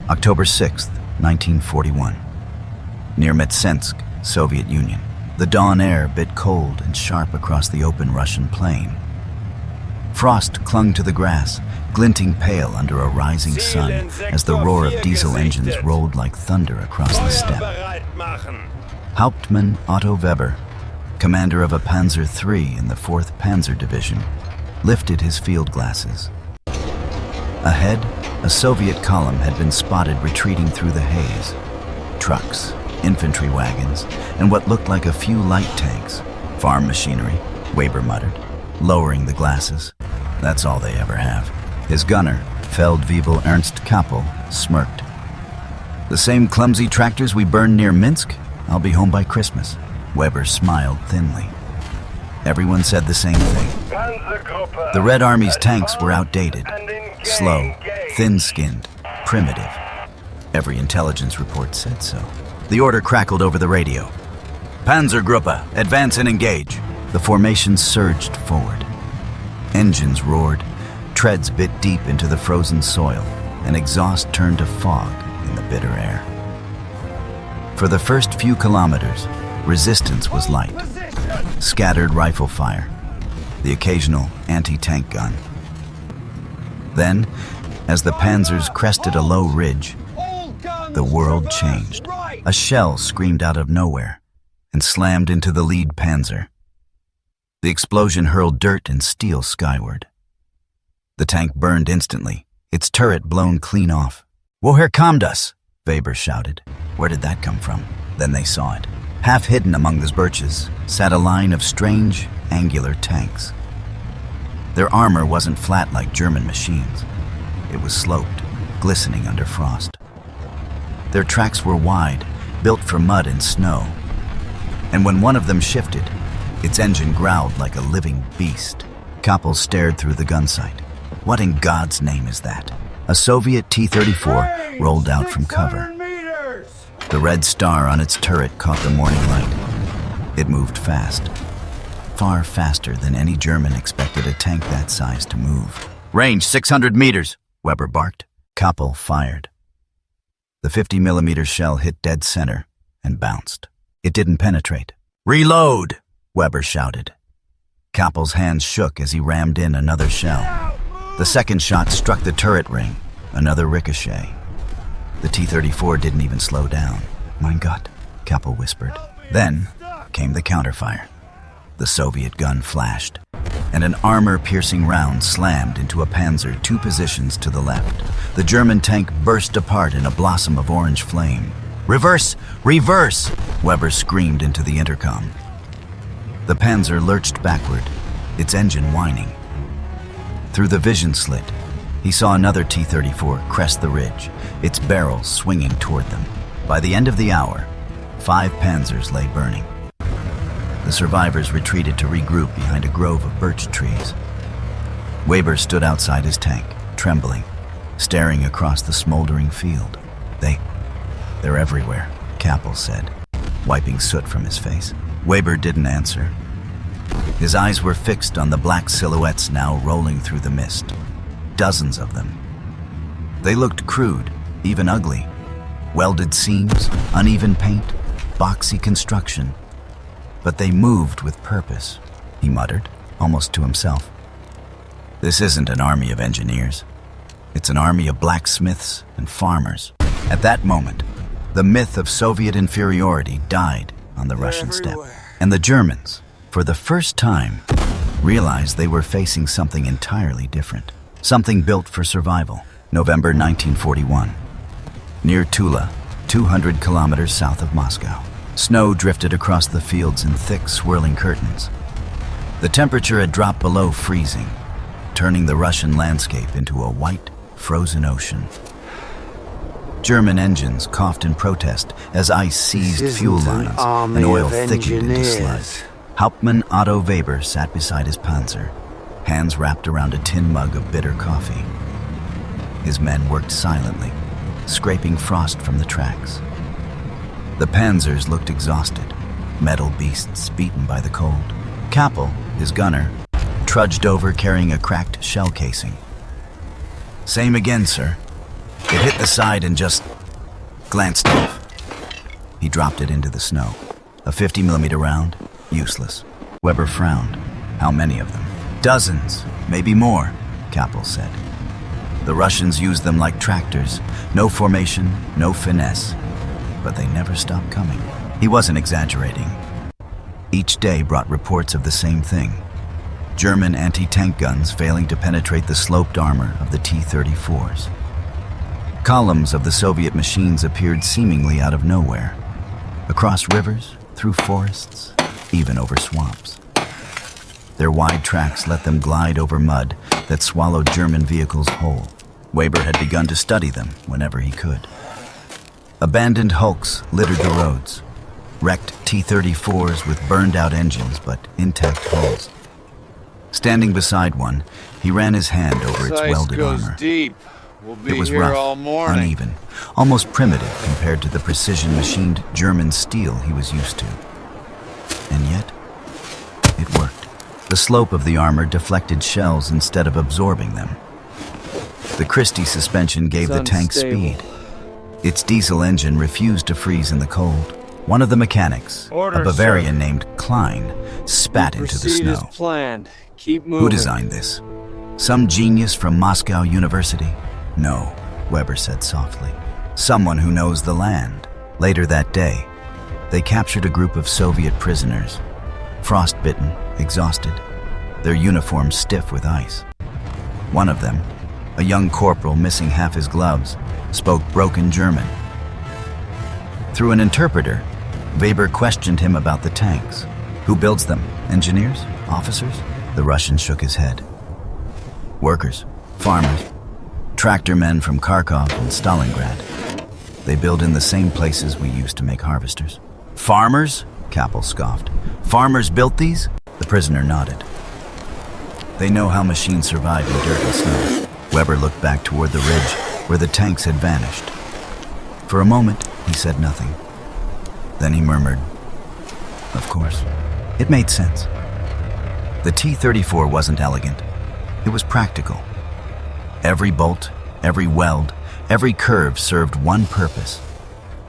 October 6th, 1941. Near Metsensk, Soviet Union. The dawn air bit cold and sharp across the open Russian plain. Frost clung to the grass, glinting pale under a rising sun as the roar of diesel engines rolled like thunder across the steppe. Hauptmann Otto Weber, commander of a Panzer III in the 4th Panzer Division, lifted his field glasses. Ahead, a Soviet column had been spotted retreating through the haze. Trucks, infantry wagons, and what looked like a few light tanks. Farm machinery, Weber muttered, lowering the glasses. That's all they ever have. His gunner, Feldwebel Ernst Kappel, smirked. The same clumsy tractors we burned near Minsk? I'll be home by Christmas. Weber smiled thinly. Everyone said the same thing. The Red Army's tanks were outdated, slow, thin-skinned, primitive. Every intelligence report said so. The order crackled over the radio. Panzergruppe, advance and engage. The formation surged forward. Engines roared, treads bit deep into the frozen soil, and exhaust turned to fog in the bitter air. For the first few kilometers, resistance was light. Scattered rifle fire, the occasional anti-tank gun. Then, as the panzers crested a low ridge, the world changed. A shell screamed out of nowhere and slammed into the lead panzer. The explosion hurled dirt and steel skyward. The tank burned instantly, its turret blown clean off. "Woher kam das?" Weber shouted. Where did that come from? Then they saw it. Half hidden among the birches sat a line of strange, angular tanks. Their armor wasn't flat like German machines. It was sloped, glistening under frost. Their tracks were wide, built for mud and snow. And when one of them shifted, its engine growled like a living beast. Kappel stared through the gun sight. What in God's name is that? A Soviet T-34 rolled out from cover. The red star on its turret caught the morning light. It moved fast. Far faster than any German expected a tank that size to move. "Range 600 meters, Weber barked. Kappel fired. The 50mm shell hit dead center and bounced. It didn't penetrate. "Reload!" Weber shouted. Kappel's hands shook as he rammed in another shell. The second shot struck the turret ring, another ricochet. The T-34 didn't even slow down. "Mein Gott," Kappel whispered. Then came the counterfire. The Soviet gun flashed, and an armor-piercing round slammed into a Panzer 2 positions to the left. The German tank burst apart in a blossom of orange flame. "Reverse! Reverse!" Weber screamed into the intercom. The Panzer lurched backward, its engine whining. Through the vision slit, he saw another T-34 crest the ridge, its barrel swinging toward them. By the end of the hour, 5 Panzers lay burning. The survivors retreated to regroup behind a grove of birch trees. Weber stood outside his tank, trembling, staring across the smoldering field. They're everywhere, Kappel said, wiping soot from his face. Weber didn't answer. His eyes were fixed on the black silhouettes now rolling through the mist. Dozens of them. They looked crude, even ugly. Welded seams, uneven paint, boxy construction. But they moved with purpose, he muttered, almost to himself. This isn't an army of engineers. It's an army of blacksmiths and farmers. At that moment, the myth of Soviet inferiority died on the Russian steppe. And the Germans, for the first time, realized they were facing something entirely different. Something built for survival. November 1941. Near Tula, 200 kilometers south of Moscow. Snow drifted across the fields in thick, swirling curtains. The temperature had dropped below freezing, turning the Russian landscape into a white, frozen ocean. German engines coughed in protest as ice seized fuel lines and oil thickened into sludge. Hauptmann Otto Weber sat beside his Panzer, hands wrapped around a tin mug of bitter coffee. His men worked silently, scraping frost from the tracks. The Panzers looked exhausted, metal beasts beaten by the cold. Kappel, his gunner, trudged over carrying a cracked shell casing. "Same again, sir." It hit the side and just glanced off. He dropped it into the snow. A 50mm round, useless. Weber frowned. How many of them? Dozens, maybe more, Kappel said. The Russians used them like tractors. No formation, no finesse. But they never stopped coming. He wasn't exaggerating. Each day brought reports of the same thing. German anti-tank guns failing to penetrate the sloped armor of the T-34s. Columns of the Soviet machines appeared seemingly out of nowhere. Across rivers, through forests, even over swamps. Their wide tracks let them glide over mud that swallowed German vehicles whole. Weber had begun to study them whenever he could. Abandoned hulks littered the roads. Wrecked T-34s with burned-out engines but intact hulls. Standing beside one, he ran his hand over its welded armor. Deep. We'll be it was here rough, all morning. uneven, almost primitive compared to the precision-machined German steel he was used to. And yet, it worked. The slope of the armor deflected shells instead of absorbing them. The Christie suspension gave the tank speed. Its diesel engine refused to freeze in the cold. One of the mechanics, a Bavarian named Klein, spat into the snow. Proceed as planned. Keep moving. Who designed this? Some genius from Moscow University? No, Weber said softly. Someone who knows the land. Later that day, they captured a group of Soviet prisoners, frostbitten, exhausted, their uniforms stiff with ice. One of them, a young corporal missing half his gloves, spoke broken German. Through an interpreter, Weber questioned him about the tanks. Who builds them? Engineers? Officers? The Russian shook his head. Workers, farmers, tractor men from Kharkov and Stalingrad. They build in the same places we used to make harvesters. Farmers? Kappel scoffed. Farmers built these? The prisoner nodded. They know how machines survive in dirt and snow. Weber looked back toward the ridge where the tanks had vanished. For a moment, he said nothing. Then he murmured, "Of course." It made sense. The T-34 wasn't elegant. It was practical. Every bolt, every weld, every curve served one purpose: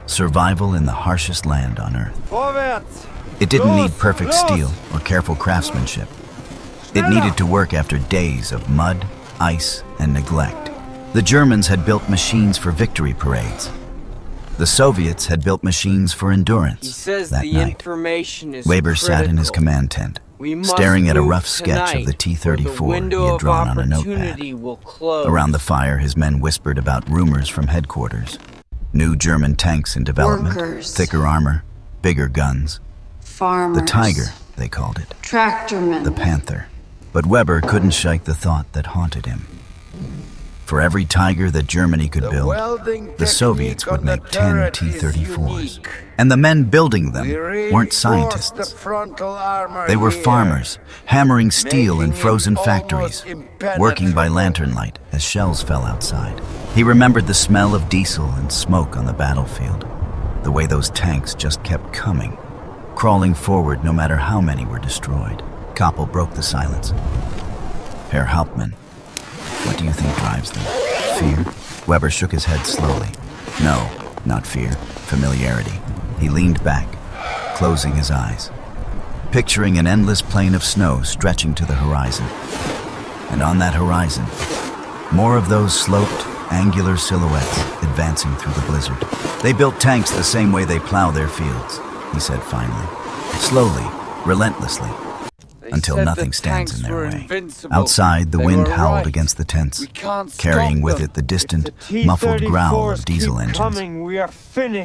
survival in the harshest land on Earth. It didn't need perfect steel or careful craftsmanship. It needed to work after days of mud, ice, and neglect. The Germans had built machines for victory parades. The Soviets had built machines for endurance. He says that the night, information is Weber sat in his critical. command tent, We must staring at a move rough sketch of the tonight, T-34 or the window he had drawn of on a notepad. opportunity will close. Around the fire, his men whispered about rumors from headquarters. New German tanks in development, Workers. thicker armor, bigger guns. Farmers. The Tiger, they called it. Tractormen. The Panther. But Weber couldn't shake the thought that haunted him. For every Tiger that Germany could build, the Soviets would make 10 T-34s. And the men building them weren't scientists. They were farmers, hammering steel in frozen factories, working by lantern light as shells fell outside. He remembered the smell of diesel and smoke on the battlefield, the way those tanks just kept coming, crawling forward no matter how many were destroyed. Kappel broke the silence. Herr Hauptmann, what do you think drives them? Fear? Weber shook his head slowly. No, not fear. Familiarity. He leaned back, closing his eyes, picturing an endless plain of snow stretching to the horizon. And on that horizon, more of those sloped, angular silhouettes advancing through the blizzard. They built tanks the same way they plow their fields, he said finally. Slowly, relentlessly. Until nothing stands in their way. Outside, the wind howled against the tents, carrying with it the distant, muffled growl of diesel engines,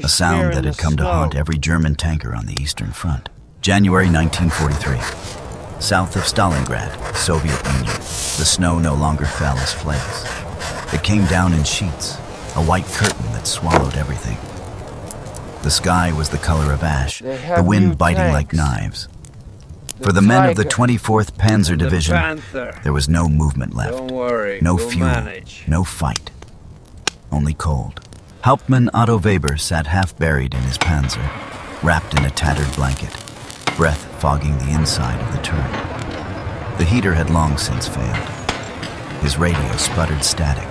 a sound that had come to haunt every German tanker on the Eastern Front. January 1943. South of Stalingrad, Soviet Union. The snow no longer fell as flakes. It came down in sheets, a white curtain that swallowed everything. The sky was the color of ash, the wind biting like knives. For the men of the 24th Panzer Division, there was no movement left. Don't worry, No we'll fuel, manage. no fight. Only cold. Hauptmann Otto Weber sat half buried in his Panzer, wrapped in a tattered blanket, breath fogging the inside of the turret. The heater had long since failed. His radio sputtered static.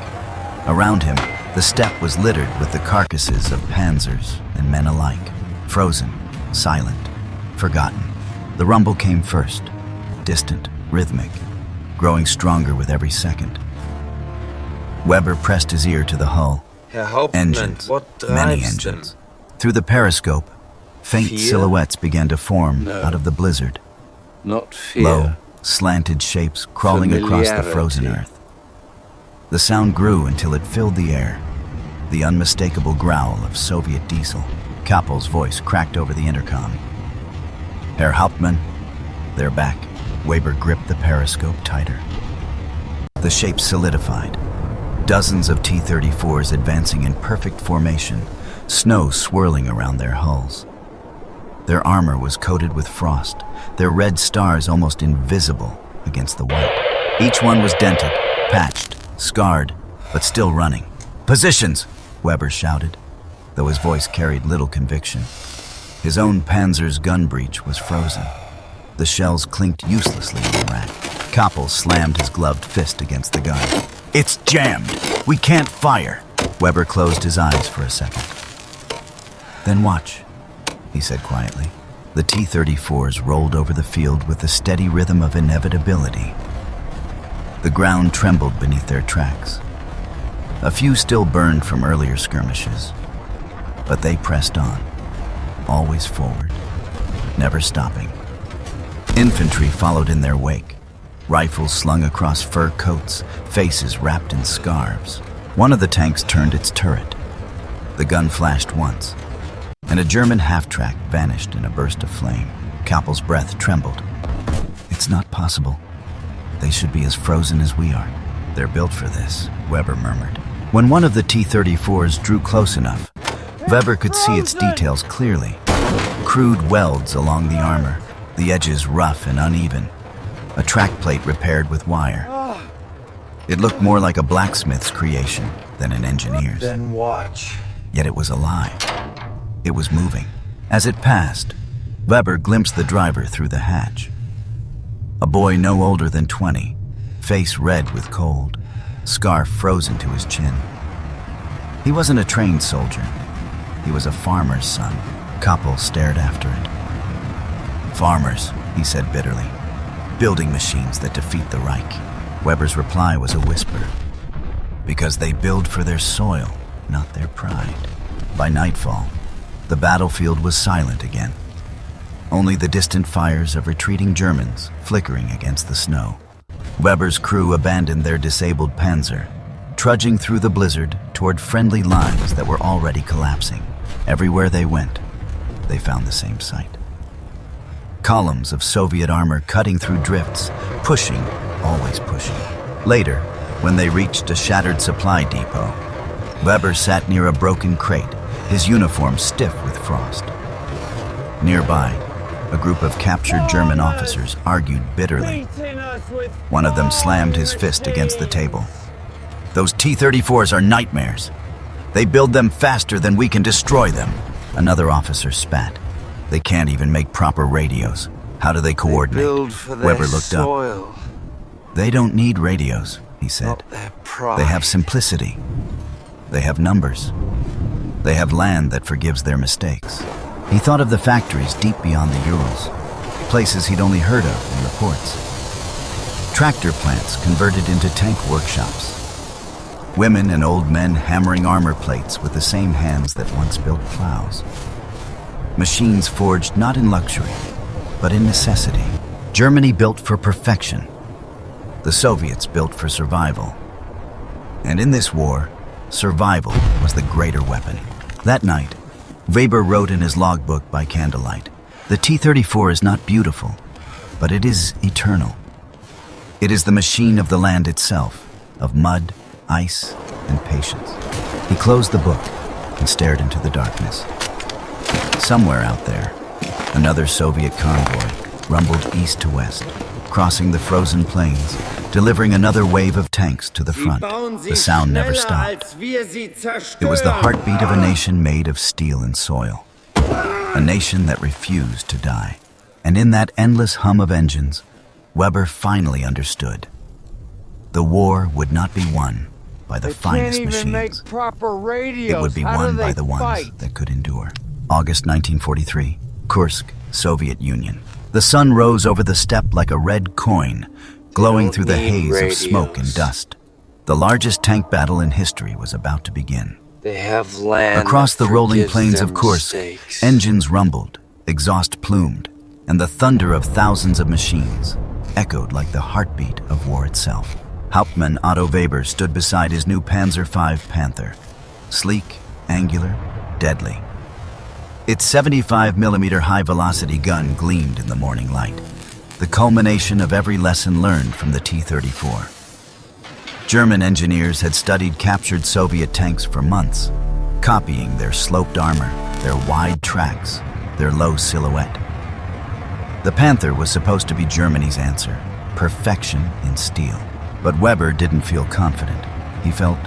Around him, The steppe was littered with the carcasses of panzers and men alike, frozen, silent, forgotten. The rumble came first, distant, rhythmic, growing stronger with every second. Weber pressed his ear to the hull. Herr Hauptmann, Engines, what many drives them? engines. Through the periscope, faint Fear? silhouettes began to form No. out of the blizzard. Not fear. Low, slanted shapes crawling across the frozen Familiarity. earth. The sound grew until it filled the air. The unmistakable growl of Soviet diesel. Kappel's voice cracked over the intercom. Herr Hauptmann, they're back. Weber gripped the periscope tighter. The shape solidified. Dozens of T-34s advancing in perfect formation, snow swirling around their hulls. Their armor was coated with frost, their red stars almost invisible against the white. Each one was dented, patched, scarred, but still running. "Positions!" Weber shouted, though his voice carried little conviction. His own Panzer's gun breech was frozen. The shells clinked uselessly in the rack. Kappel slammed his gloved fist against the gun. "It's jammed! We can't fire!" Weber closed his eyes for a second. "Then watch," he said quietly. The T-34s rolled over the field with the steady rhythm of inevitability. The ground trembled beneath their tracks. A few still burned from earlier skirmishes, but they pressed on, always forward, never stopping. Infantry followed in their wake, rifles slung across fur coats, faces wrapped in scarves. One of the tanks turned its turret. The gun flashed once, and a German half-track vanished in a burst of flame. Kappel's breath trembled. "It's not possible. They should be as frozen as we are. They're built for this," Weber murmured. When one of the T-34s drew close enough, Weber could see its details clearly. Crude welds along the armor, the edges rough and uneven. A track plate repaired with wire. It looked more like a blacksmith's creation than an engineer's. Then watch. Yet it was alive. It was moving. As it passed, Weber glimpsed the driver through the hatch. A boy no older than 20, face red with cold, scarf frozen to his chin. He wasn't a trained soldier. He was a farmer's son. Kappel stared after it. "Farmers," he said bitterly. "Building machines that defeat the Reich." Weber's reply was a whisper. "Because they build for their soil, not their pride." By nightfall, the battlefield was silent again. Only the distant fires of retreating Germans flickering against the snow. Weber's crew abandoned their disabled Panzer, trudging through the blizzard toward friendly lines that were already collapsing. Everywhere they went, they found the same sight. Columns of Soviet armor cutting through drifts, pushing, always pushing. Later, when they reached a shattered supply depot, Weber sat near a broken crate, his uniform stiff with frost. Nearby, a group of captured German officers argued bitterly. One of them slammed his fist against the table. "Those T-34s are nightmares. They build them faster than we can destroy them." Another officer spat. "They can't even make proper radios. How do they coordinate?" Build for their Weber looked up. soil, "They don't need radios," he said. not their pride. "They have simplicity. They have numbers. They have land that forgives their mistakes." He thought of the factories deep beyond the Urals, places he'd only heard of in reports. Tractor plants converted into tank workshops. Women and old men hammering armor plates with the same hands that once built plows. Machines forged not in luxury, but in necessity. Germany built for perfection. The Soviets built for survival. And in this war, survival was the greater weapon. That night, Weber wrote in his logbook by candlelight, "The T-34 is not beautiful, but it is eternal. It is the machine of the land itself, of mud, ice, and patience." He closed the book and stared into the darkness. Somewhere out there, another Soviet convoy rumbled east to west, crossing the frozen plains, delivering another wave of tanks to the front. The sound never stopped. It was the heartbeat of a nation made of steel and soil, a nation that refused to die. And in that endless hum of engines, Weber finally understood. The war would not be won by the They finest can't even machines. make proper radios. It would be How do won by they the ones fight? that could endure. August 1943, Kursk, Soviet Union. The sun rose over the steppe like a red coin, glowing through the haze of smoke and dust. The largest tank battle in history was about to begin. They have land Across that the rolling forgives plains their of Kursk, mistakes. engines rumbled, exhaust plumed, and the thunder of thousands of machines echoed like the heartbeat of war itself. Hauptmann Otto Weber stood beside his new Panzer V Panther, sleek, angular, deadly. Its 75mm high-velocity gun gleamed in the morning light, the culmination of every lesson learned from the T-34. German engineers had studied captured Soviet tanks for months, copying their sloped armor, their wide tracks, their low silhouette. The Panther was supposed to be Germany's answer, perfection in steel. But Weber didn't feel confident. He felt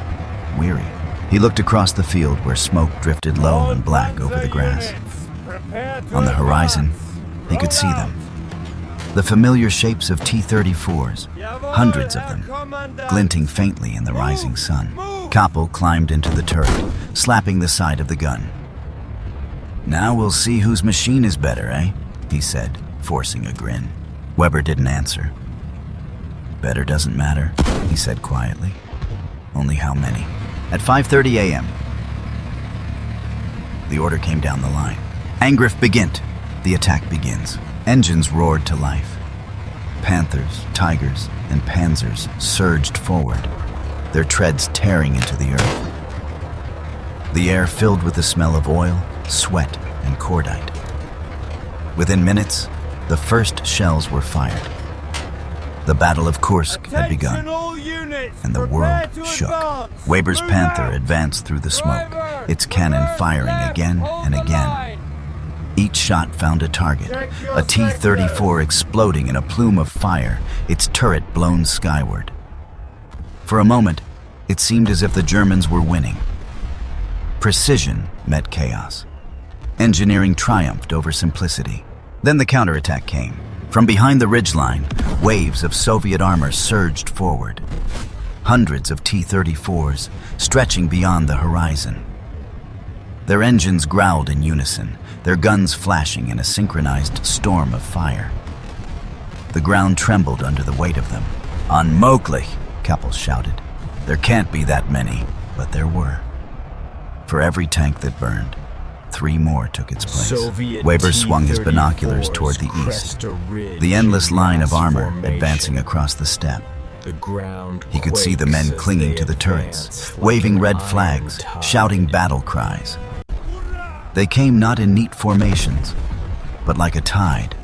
weary. He looked across the field where smoke drifted low and black over the grass. On the horizon, he could see them. The familiar shapes of T-34s, hundreds of them, glinting faintly in the rising sun. Kappel climbed into the turret, slapping the side of the gun. "Now we'll see whose machine is better, eh?" he said, forcing a grin. Weber didn't answer. "Better doesn't matter," he said quietly. "Only how many?" At 5:30 a.m., the order came down the line. "Angriff beginnt." The attack begins. Engines roared to life. Panthers, Tigers, and Panzers surged forward, their treads tearing into the earth. The air filled with the smell of oil, sweat, and cordite. Within minutes, the first shells were fired. The Battle of Kursk had begun, and the world shook. Weber's Panther advanced through the smoke, its cannon firing again and again. Each shot found a target, a T-34 exploding in a plume of fire, its turret blown skyward. For a moment, it seemed as if the Germans were winning. Precision met chaos. Engineering triumphed over simplicity. Then the counterattack came. From behind the ridgeline, waves of Soviet armor surged forward. Hundreds of T-34s stretching beyond the horizon. Their engines growled in unison, their guns flashing in a synchronized storm of fire. The ground trembled under the weight of them. "Unmöglich," Kappel shouted. "There can't be that many," but there were. For every tank that burned, 3 more took its place. Weber swung his binoculars toward the east, the endless line of armor advancing across the steppe. He could see the men clinging to the turrets, waving red flags, shouting battle cries. They came not in neat formations, but like a tide,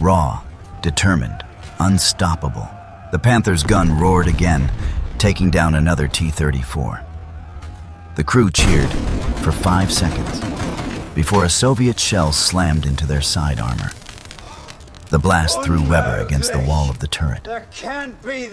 raw, determined, unstoppable. The Panther's gun roared again, taking down another T-34. The crew cheered for 5 seconds before a Soviet shell slammed into their side armor. The blast threw Weber against the wall of the turret.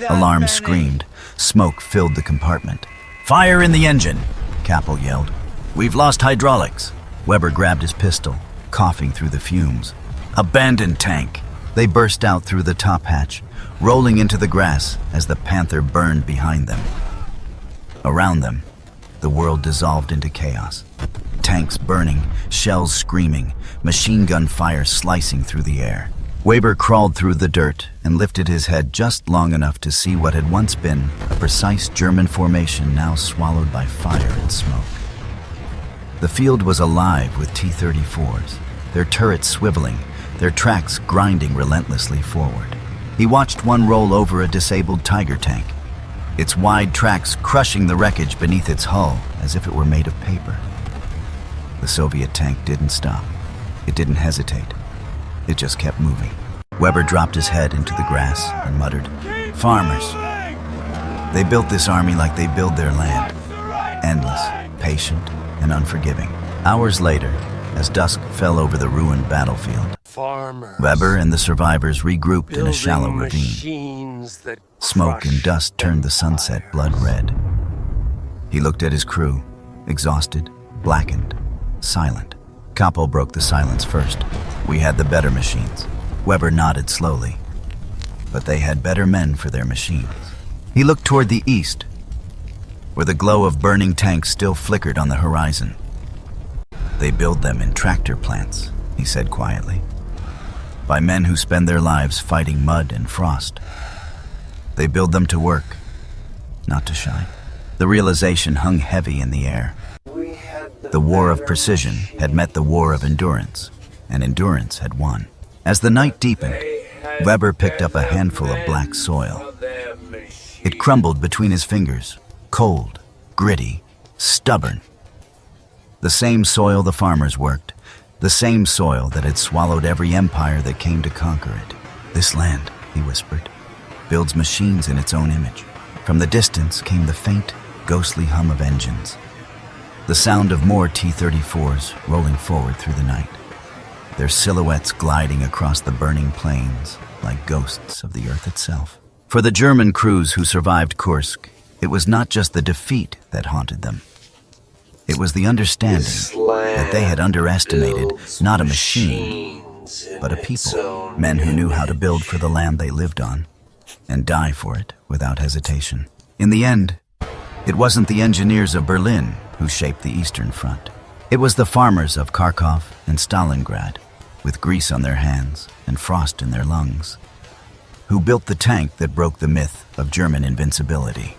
Alarm screamed. Smoke filled the compartment. "Fire in the engine!" Kappel yelled. "We've lost hydraulics." Weber grabbed his pistol, coughing through the fumes. "Abandon tank!" They burst out through the top hatch, rolling into the grass as the Panther burned behind them. Around them, the world dissolved into chaos. Tanks burning, shells screaming, machine gun fire slicing through the air. Weber crawled through the dirt and lifted his head just long enough to see what had once been a precise German formation now swallowed by fire and smoke. The field was alive with T-34s, their turrets swiveling, their tracks grinding relentlessly forward. He watched one roll over a disabled Tiger tank, its wide tracks crushing the wreckage beneath its hull as if it were made of paper. The Soviet tank didn't stop. It didn't hesitate. It just kept moving. Weber dropped his head into the grass and muttered, "Farmers. They built this army like they build their land. Endless, patient, and unforgiving." Hours later, as dusk fell over the ruined battlefield, Weber and the survivors regrouped in a shallow ravine. Smoke and dust turned the sunset blood red. He looked at his crew, exhausted, blackened, silent. Kappel broke the silence first. "We had the better machines." Weber nodded slowly. "But they had better men for their machines." He looked toward the east. where the glow of burning tanks still flickered on the horizon. They build them in tractor plants, he said quietly, by men who spend their lives fighting mud and frost. They build them to work, not to shine. The realization hung heavy in the air. The war of precision had met the war of endurance, and endurance had won. As the night deepened, Weber picked up a handful of black soil. It crumbled between his fingers, cold, gritty, stubborn. The same soil the farmers worked, the same soil that had swallowed every empire that came to conquer it. This land, he whispered, builds machines in its own image. From the distance came the faint, ghostly hum of engines, the sound of more T-34s rolling forward through the night, their silhouettes gliding across the burning plains like ghosts of the earth itself. For the German crews who survived Kursk, it was not just the defeat that haunted them. It was the understanding that they had underestimated not a machine, but a people, men who knew how to build for the land they lived on and die for it without hesitation. In the end, it wasn't the engineers of Berlin who shaped the Eastern Front. It was the farmers of Kharkov and Stalingrad, with grease on their hands and frost in their lungs, who built the tank that broke the myth of German invincibility.